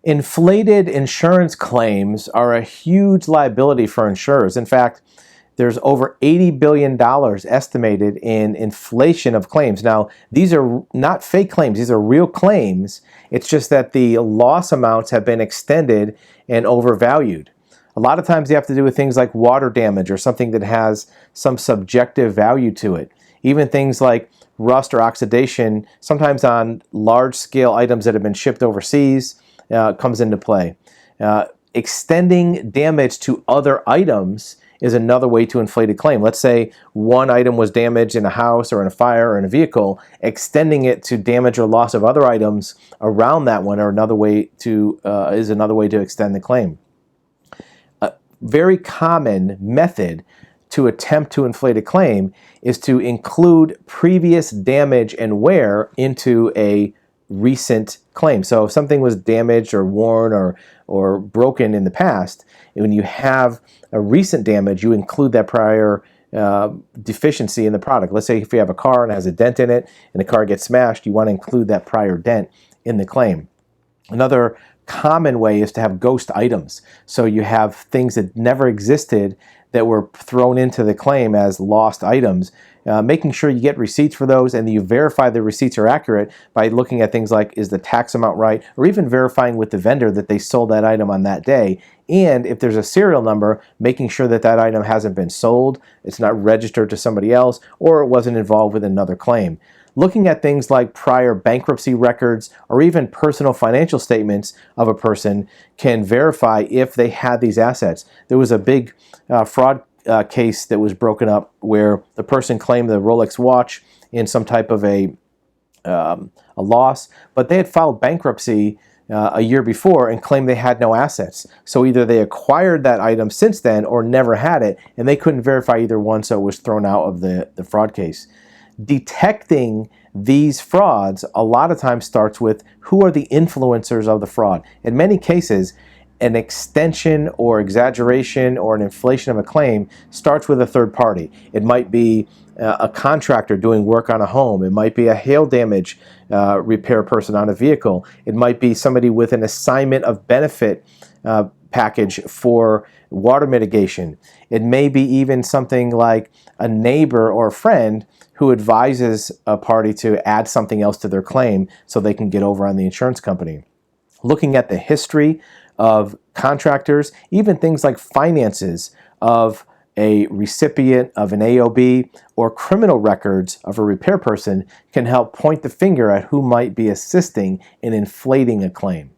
Inflated insurance claims are a huge liability for insurers. In fact, there's over $80 billion estimated in inflation of claims. Now, these are not fake claims, these are real claims. It's just that the loss amounts have been extended and overvalued. A lot of times they have to do with things like water damage or something that has some subjective value to it. Even things like rust or oxidation, sometimes on large-scale items that have been shipped overseas, comes into play. Extending damage to other items is another way to inflate a claim. Let's say one item was damaged in a house or in a fire or in a vehicle, extending it to damage or loss of other items around that one are another way to is another way to extend the claim. A very common method to attempt to inflate a claim is to include previous damage and wear into a recent claim. So if something was damaged or worn or broken in the past, when you have a recent damage, you include that prior deficiency in the product. Let's say if you have a car and it has a dent in it and the car gets smashed, you want to include that prior dent in the claim. Another common way is to have ghost items. So you have things that never existed that were thrown into the claim as lost items. Making sure you get receipts for those and you verify the receipts are accurate by looking at things like, is the tax amount right, or even verifying with the vendor that they sold that item on that day. And if there's a serial number, making sure that that item hasn't been sold, it's not registered to somebody else, or it wasn't involved with another claim. Looking at things like prior bankruptcy records or even personal financial statements of a person can verify if they had these assets. There was a big fraud case that was broken up where the person claimed the Rolex watch in some type of a loss, but they had filed bankruptcy a year before and claimed they had no assets. So either they acquired that item since then or never had it, and they couldn't verify either one, so it was thrown out of the fraud case. Detecting these frauds a lot of times starts with who are the influencers of the fraud. In many cases, an extension or exaggeration or an inflation of a claim starts with a third party. It might be a contractor doing work on a home. It might be a hail damage repair person on a vehicle. It might be somebody with an assignment of benefit package for water mitigation. It may be even something like a neighbor or a friend who advises a party to add something else to their claim so they can get over on the insurance company. Looking at the history of contractors, even things like finances of a recipient of an AOB or criminal records of a repair person can help point the finger at who might be assisting in inflating a claim.